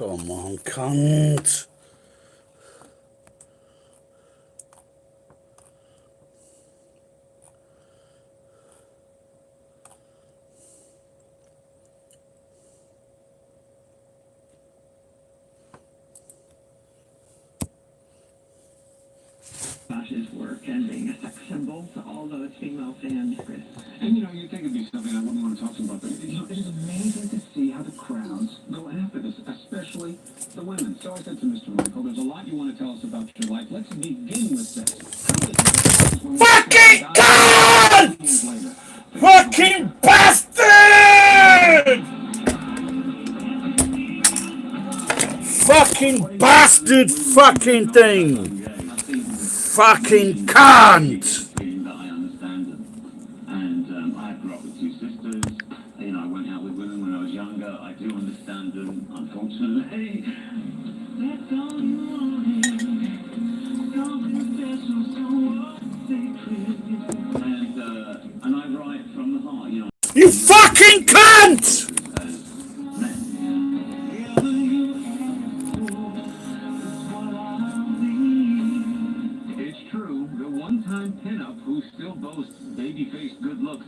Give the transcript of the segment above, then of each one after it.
Come on, cunt. Sasha's work and being a sex symbol to all those female fans, Chris. And you think it'd be something I wouldn't want to talk to them about, but it is amazing to see how the crowds go after this, especially the women. So I said to Mr. Michael, there's a lot you want to tell us about your life. Let's begin with this. Fucking cunt! Fucking bastard! Fucking bastard fucking thing! Fucking cunt! I understand it. And I grew up with two sisters. I went out with women when I was younger. I do understand them, unfortunately. That's all you want. Something special, so sacred. And I write from the heart, You fucking cunt! It's true, the one-time pinup who still boasts baby-faced good looks.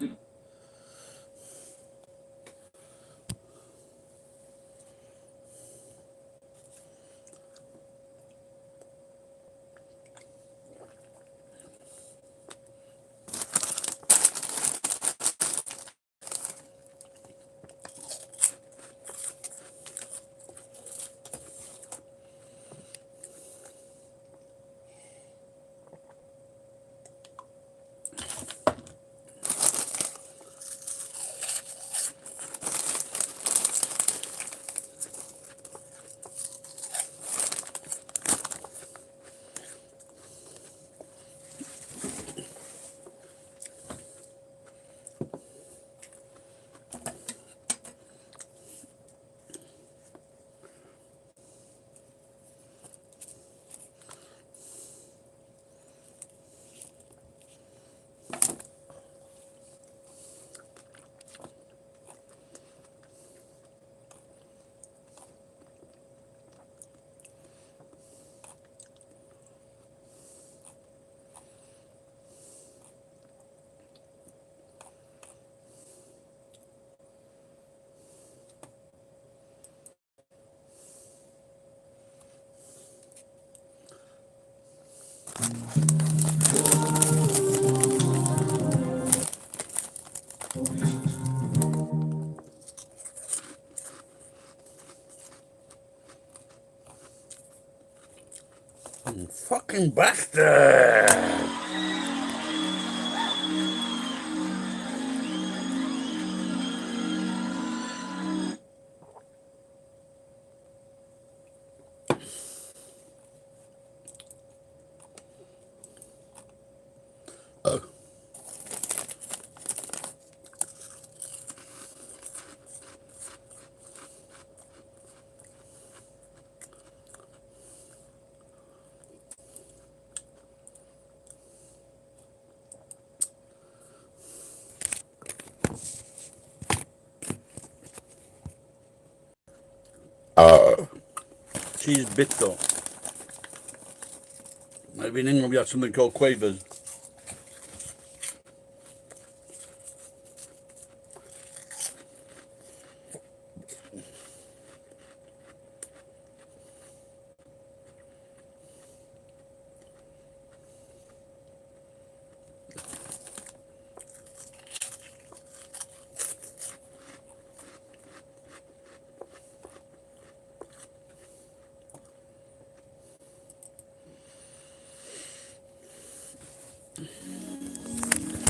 Fucking bastard! Cheese bitter. Maybe in England we have something called Quavers.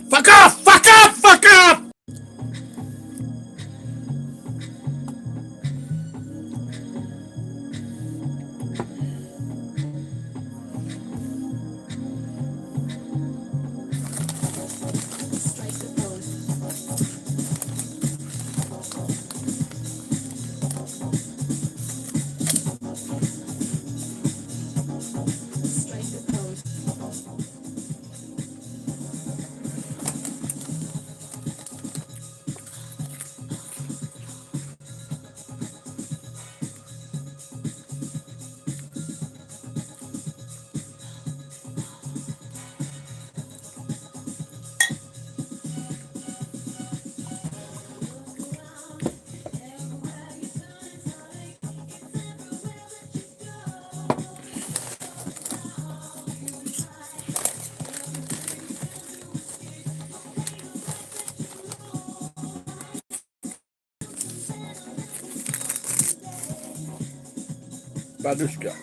Fuck off! Fuck off! Fuck off! Badushka.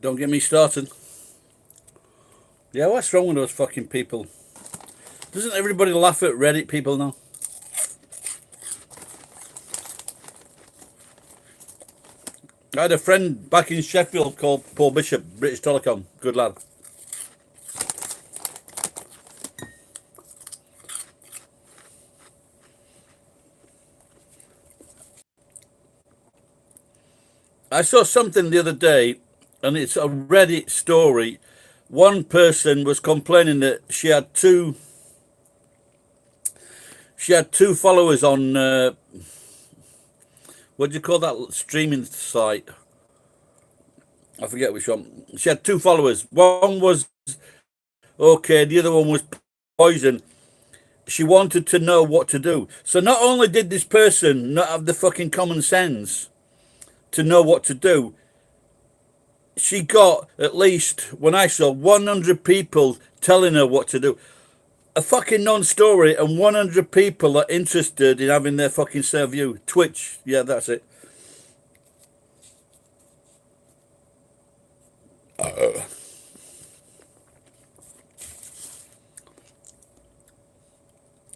Don't get me started. Yeah, what's wrong with those fucking people? Doesn't everybody laugh at Reddit people now? I had a friend back in Sheffield called Paul Bishop, British Telecom. Good lad. I saw something the other day, and it's a Reddit story. One person was complaining that she had two followers on what do you call that streaming site? I forget which one. She had two followers. One was okay, the other one was poison. She wanted to know what to do. So not only did this person not have the fucking common sense to know what to do, she got at least, when I saw 100 people telling her what to do. A fucking non-story, and 100 people are interested in having their fucking say view. Twitch, yeah, that's it.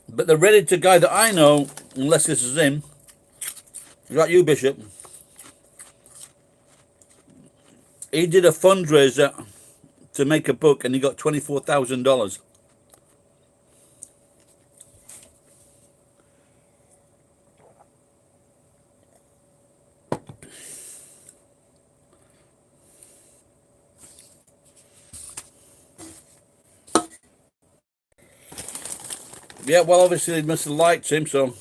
But the Redditor guy that I know, unless this is him, is that you, Bishop? He did a fundraiser to make a book, and he got $24,000. Yeah, well, obviously they must have liked him, so.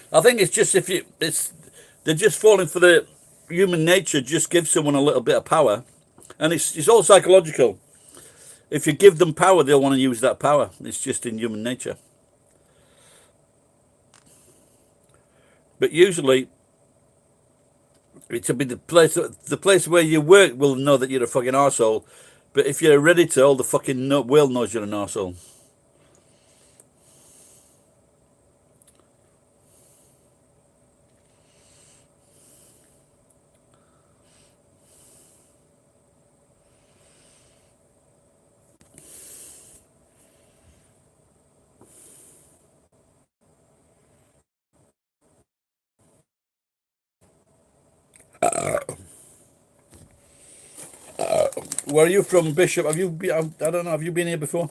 I think it's just they're just falling for the human nature. Just give someone a little bit of power, and it's all psychological. If you give them power, they'll want to use that power. It's just in human nature. But usually, it'll be the place where you work will know that you're a fucking arsehole. But if you're ready to, all the fucking world knows you're an arsehole. Where are you from, Bishop? Have you been, I don't know, have you been here before?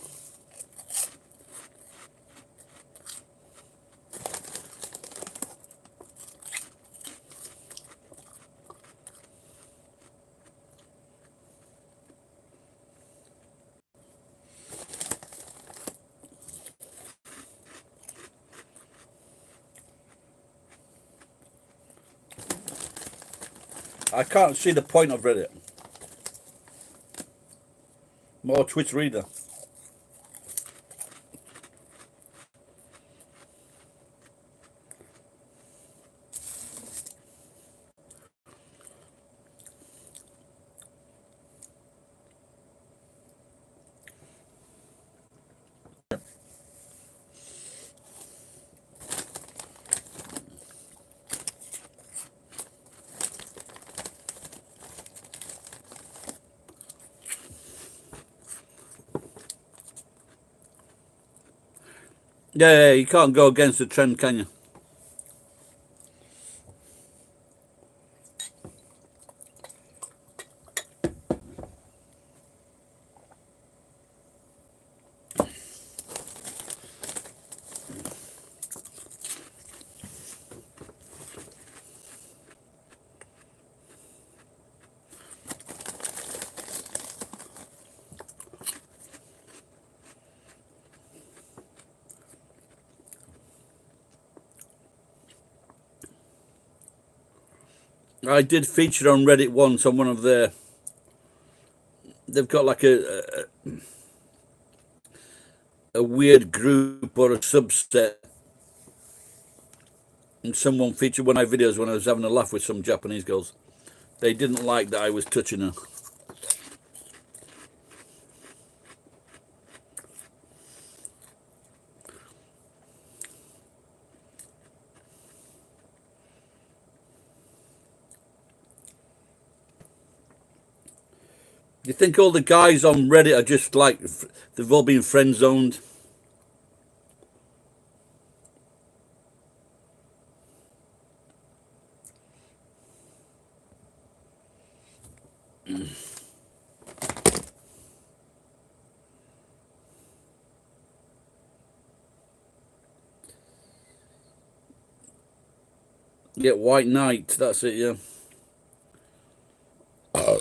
I can't see the point of Reddit. More Twitch reader. Yeah, you can't go against the trend, can you? I did feature on Reddit once on one of their. They've got like a weird group or a subset, and someone featured one of my videos when I was having a laugh with some Japanese girls. They didn't like that I was touching her. You think all the guys on Reddit are just like they've all been friend zoned? Yeah, White Knight, that's it, yeah.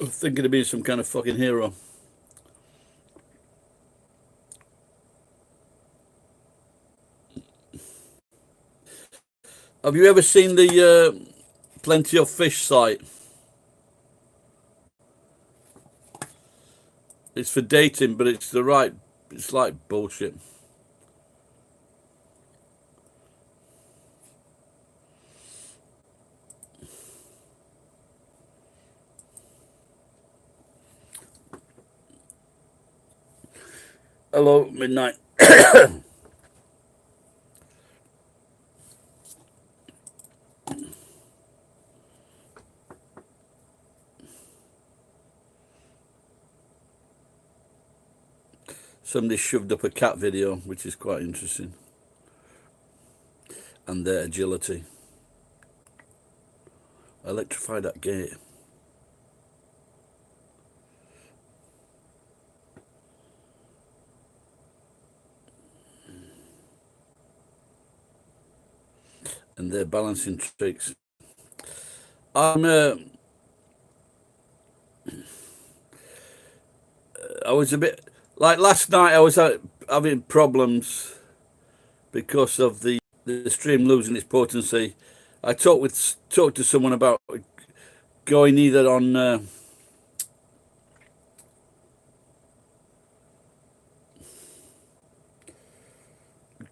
Thinking of being some kind of fucking hero. Have you ever seen the Plenty of Fish site? It's for dating, but it's it's like bullshit. Hello, midnight. Somebody shoved up a cat video, which is quite interesting. And their agility. Electrify that gate. And their balancing tricks. I was a bit like last night. I was having problems because of the stream losing its potency. I talked to someone about going either on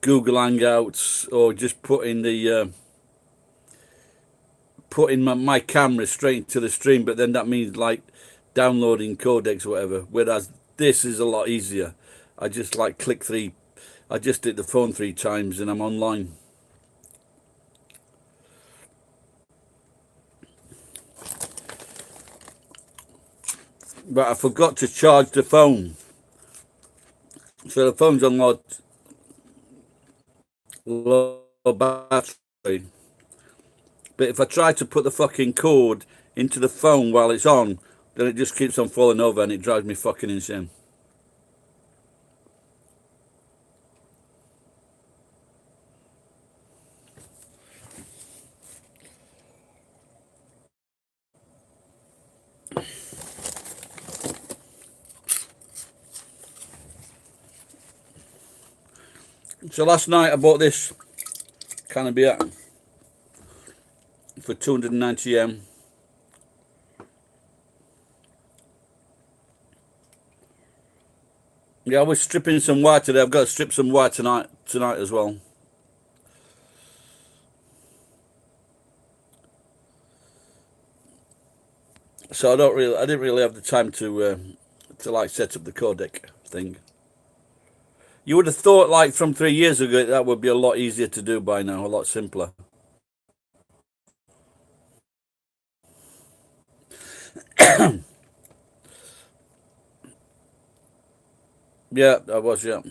Google Hangouts or just putting my camera straight into the stream, but then that means like downloading codecs or whatever. Whereas this is a lot easier. I just like click three. I just hit the phone 3 times and I'm online. But I forgot to charge the phone, so the phone's on low battery. But if I try to put the fucking cord into the phone while it's on, then it just keeps on falling over and it drives me fucking insane. So last night I bought this can of beer for 290 yen. Yeah, I was stripping some white today. I've got to strip some white tonight as well. So I didn't really have the time to like set up the codec thing. You would have thought like from 3 years ago that would be a lot easier to do by now, a lot simpler. Yeah, I was, yeah.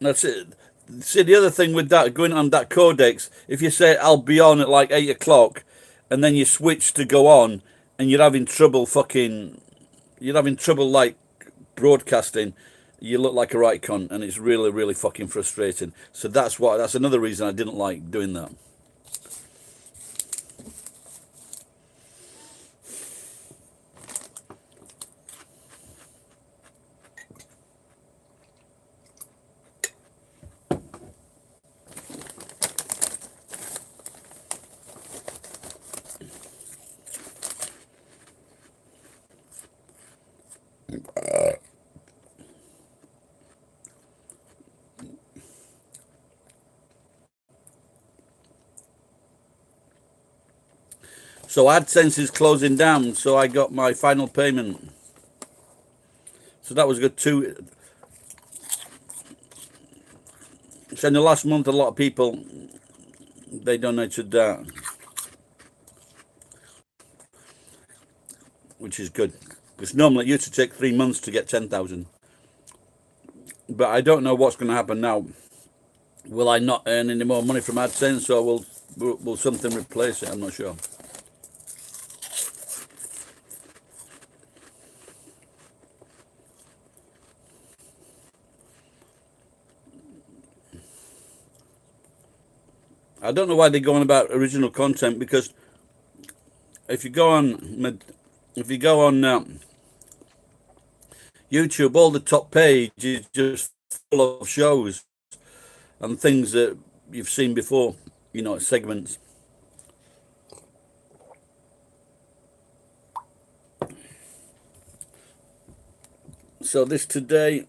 That's it. See, the other thing with that, going on that codex, if you say I'll be on at like 8 o'clock, and then you switch to go on, and you're having trouble like broadcasting, you look like a right cunt, and it's really, really fucking frustrating. So that's another reason I didn't like doing that. So AdSense is closing down, so I got my final payment. So that was good too. So in the last month, a lot of people, they donated that, which is good. Because normally it used to take 3 months to get 10,000. But I don't know what's going to happen now. Will I not earn any more money from AdSense, or will something replace it? I'm not sure. I don't know why they're going about original content, because if you go on YouTube, all the top page is just full of shows and things that you've seen before, segments. So this today,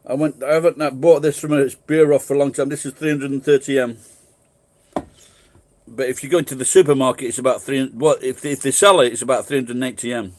I haven't bought this from a beer off for a long time. This is 330M. But if you go into the supermarket, it's about if they sell it, it's about 380M.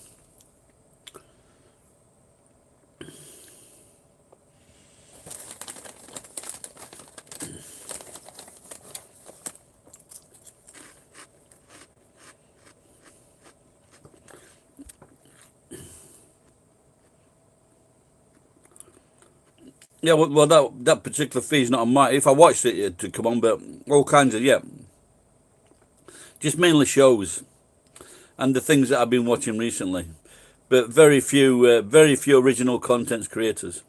Yeah, well, that particular fee is not on my. If I watched it, it'd come on, but all kinds of just mainly shows and the things that I've been watching recently, but very few original content creators.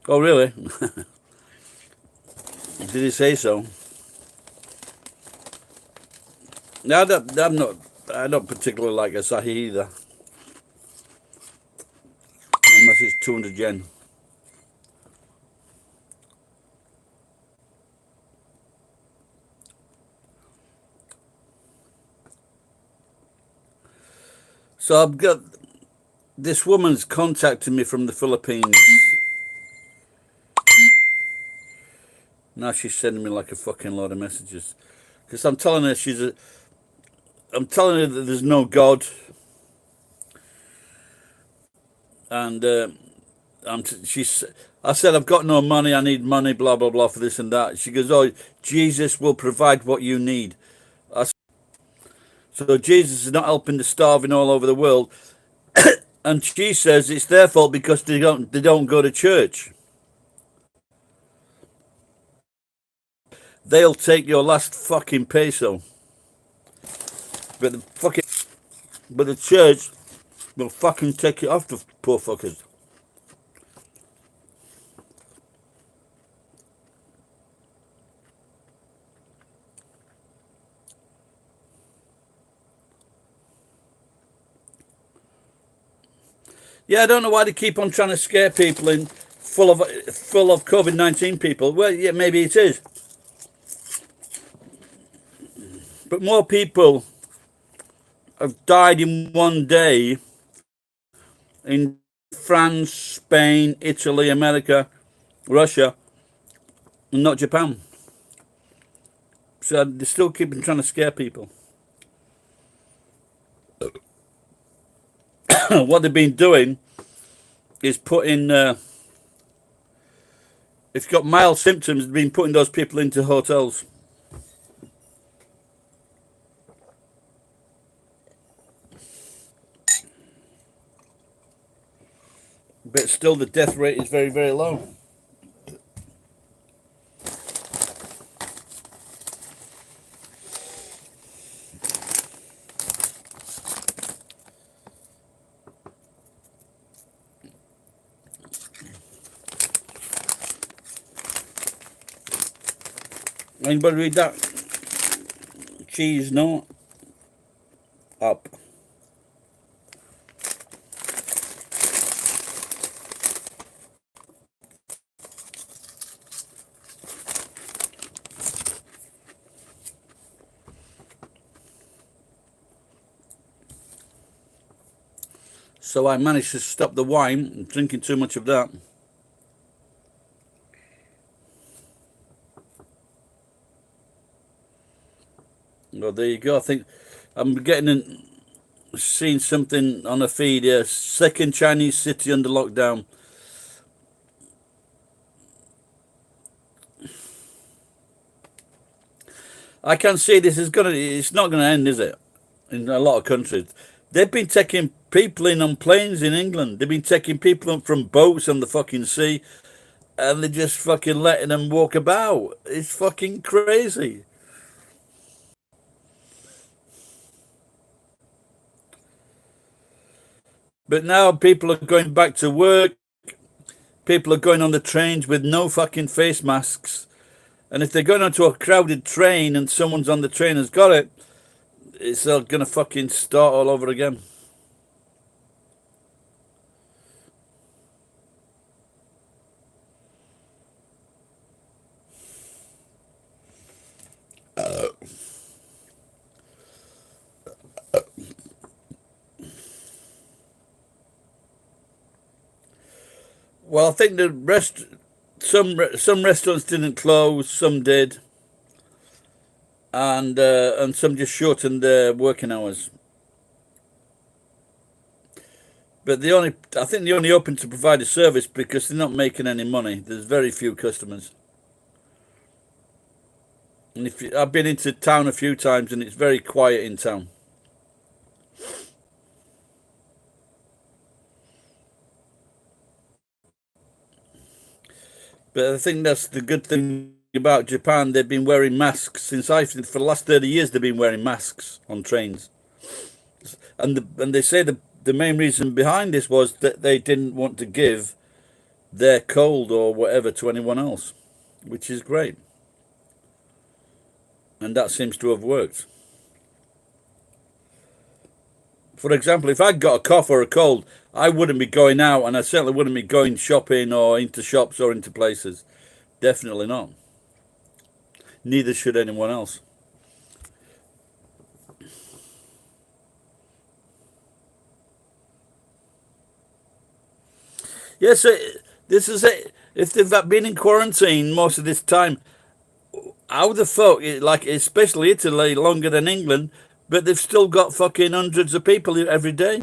Oh, really? Did he say so? No, I don't particularly like Asahi either. Unless it's 200 yen. So I've got this woman's contacting me from the Philippines. Now she's sending me like a fucking lot of messages, because I'm telling her that there's no God, and I said I've got no money, I need money, blah blah blah, for this and that. She goes, oh, Jesus will provide what you need. So Jesus is not helping the starving all over the world, and she says it's their fault because they don't go to church. They'll take your last fucking peso, but the church will fucking take it off the poor fuckers. Yeah, I don't know why they keep on trying to scare people in full of COVID-19 people. Well, yeah, maybe it is. But more people have died in one day in France, Spain, Italy, America, Russia, and not Japan. So they're still keeping trying to scare people. What they've been doing is putting, if you've got mild symptoms, they've been putting those people into hotels. but still the death rate is very, very low. Anybody read that? Cheese not up. So I managed to stop the wine and drinking too much of that. Well, there you go. I think I'm seeing something on a feed here. Second Chinese city under lockdown. I can see this is it's not gonna end, is it? In a lot of countries. They've been taking people in on planes in England. They've been taking people in from boats on the fucking sea, and they're just fucking letting them walk about. It's fucking crazy. But now people are going back to work. People are going on the trains with no fucking face masks. And if they're going onto a crowded train and someone's on the train has got it, it's going to fucking start all over again. Well, I think some restaurants didn't close, some did, and some just shortened their working hours. But I think they only open to provide a service because they're not making any money. There's very few customers. And I've been into town a few times, and it's very quiet in town. But I think that's the good thing about Japan. They've been wearing masks for the last 30 years. They've been wearing masks on trains, and they say the main reason behind this was that they didn't want to give their cold or whatever to anyone else, which is great, and that seems to have worked. For example, if I'd got a cough or a cold, I wouldn't be going out, and I certainly wouldn't be going shopping or into shops or into places. Definitely not. Neither should anyone else. Yes, this is it. If they've been in quarantine most of this time, how the fuck, like especially Italy, longer than England, but they've still got fucking hundreds of people every day.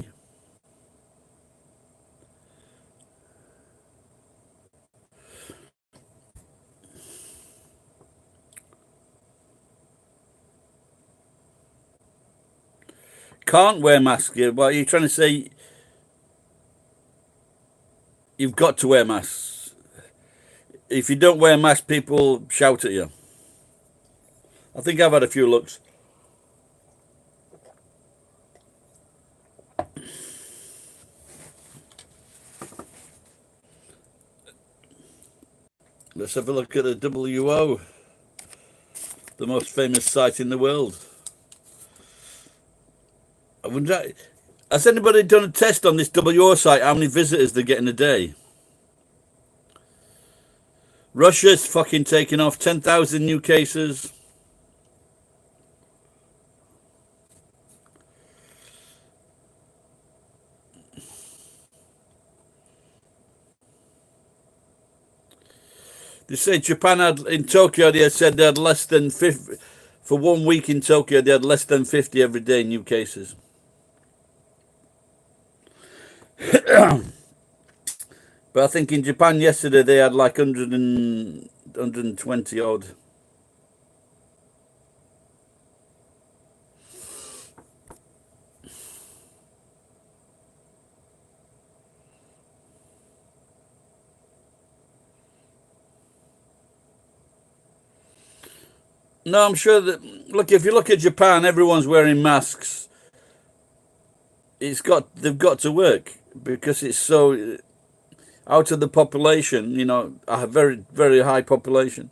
Can't wear masks. Well, you're trying to say you've got to wear masks. If you don't wear masks, people shout at you. I think I've had a few looks. Let's have a look at the WO, the most famous site in the world. Has anybody done a test on this WO site? How many visitors they get in a day? Russia's fucking taking off 10,000 new cases. They say Japan in Tokyo, they said they had less than 50, for 1 week in Tokyo, they had less than 50 every day new cases. But I think in Japan yesterday, they had like 120 odd. No, I'm sure that. Look, if you look at Japan, everyone's wearing masks. They've got to work because it's so out of the population. You know, a very very high population.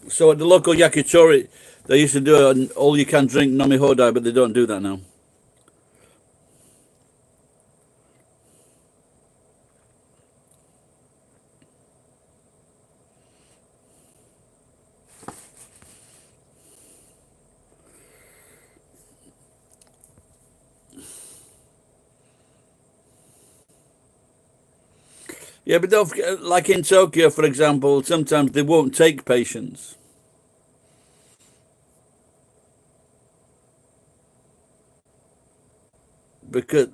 So at the local yakitori, they used to do an all you can drink nami hodai, but they don't do that now. Yeah, but don't forget, like in Tokyo, for example, sometimes they won't take patients because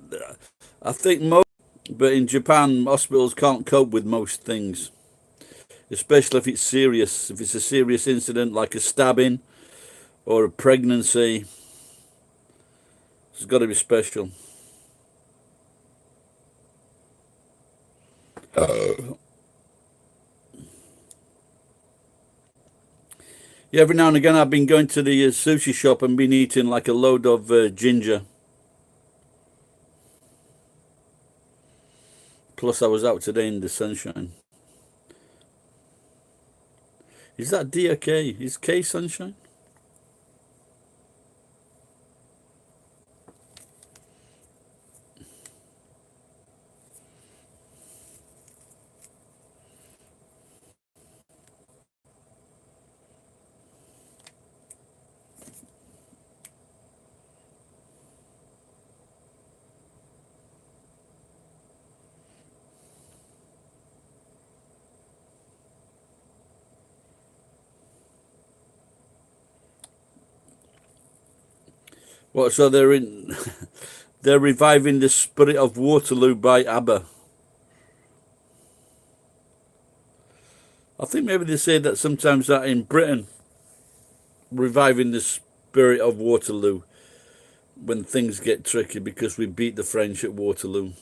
I think most. But in Japan, hospitals can't cope with most things, especially if it's serious. If it's a serious incident like a stabbing or a pregnancy, it's got to be special. Yeah, every now and again, I've been going to the sushi shop and been eating like a load of ginger. Plus, I was out today in the sunshine. Is that D or K? Is K sunshine? What? So they're in. They're reviving the spirit of Waterloo by ABBA. I think maybe they say that sometimes that in Britain, reviving the spirit of Waterloo when things get tricky because we beat the French at Waterloo.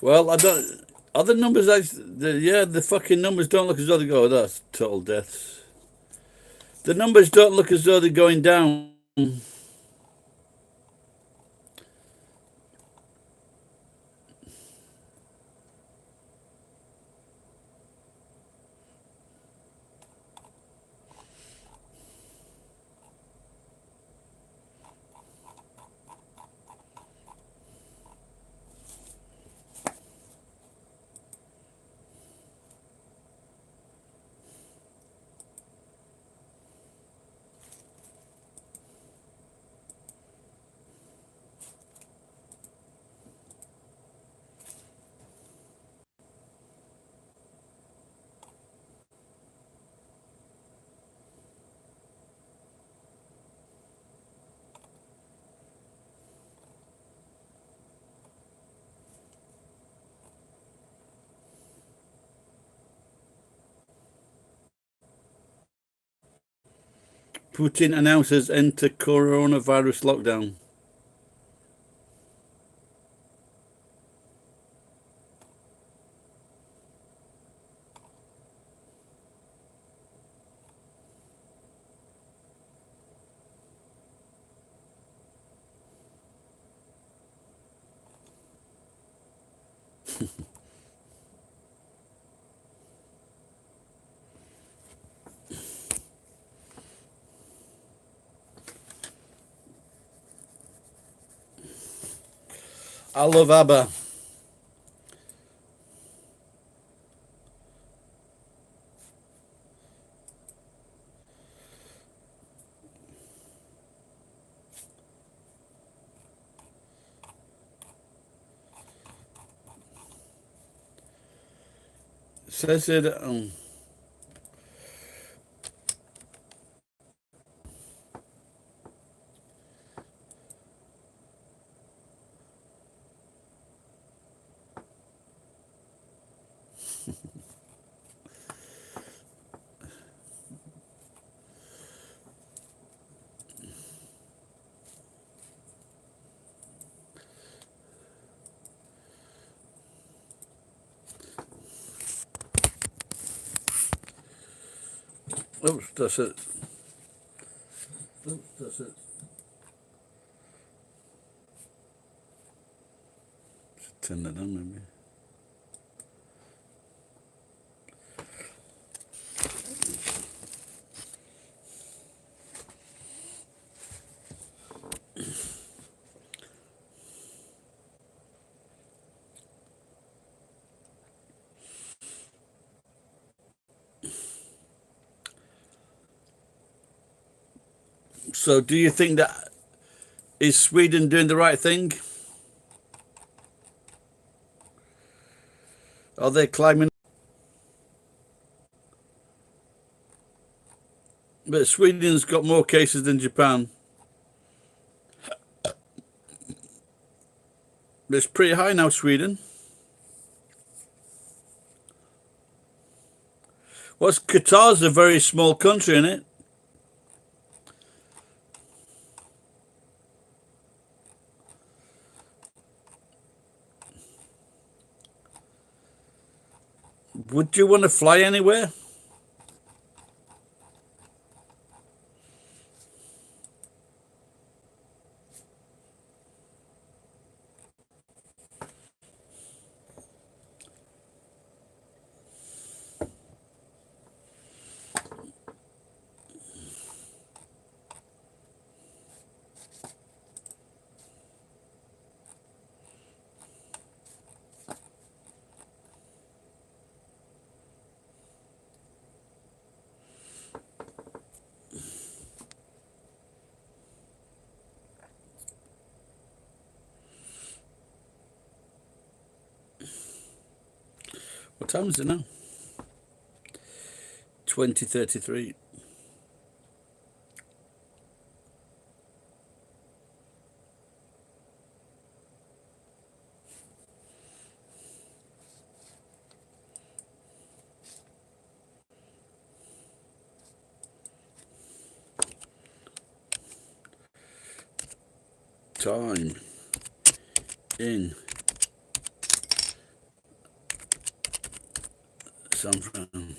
Well, I don't. Other numbers, the fucking numbers don't look as though they go. Oh, that's total deaths. The numbers don't look as though they're going down. Putin announces end to coronavirus lockdown. I love ABBA. Says it. Oops, that's it. Oops, that's it. Turn that on, maybe. So, do you think that is Sweden doing the right thing? Are they climbing? But Sweden's got more cases than Japan. But it's pretty high now, Sweden. Well, Qatar's a very small country, isn't it? Would you want to fly anywhere? What time is it now? 20:33. Time in San Fran.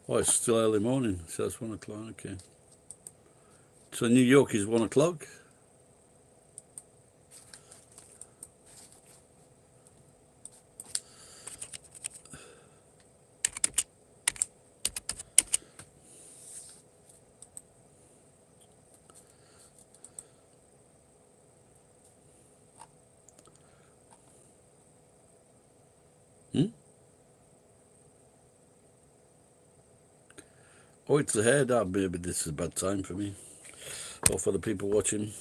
Oh, it's still early morning, so it's 1 o'clock. Okay. So New York is 1 o'clock. Hmm? Oh, it's ahead. Maybe this is a bad time for me or for the people watching.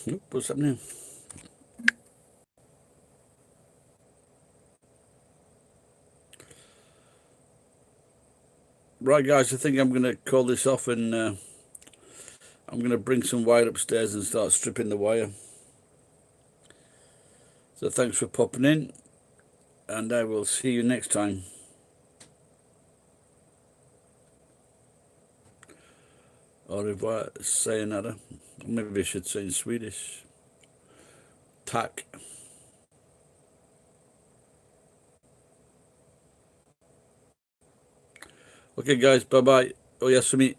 Oop, what's happening? Right, guys, I think I'm going to call this off, and I'm going to bring some wire upstairs and start stripping the wire. So thanks for popping in. and I will see you next time. Au revoir, sayonara. Maybe I should say in Swedish. Tack. Okay, guys, bye-bye. Oyasumi.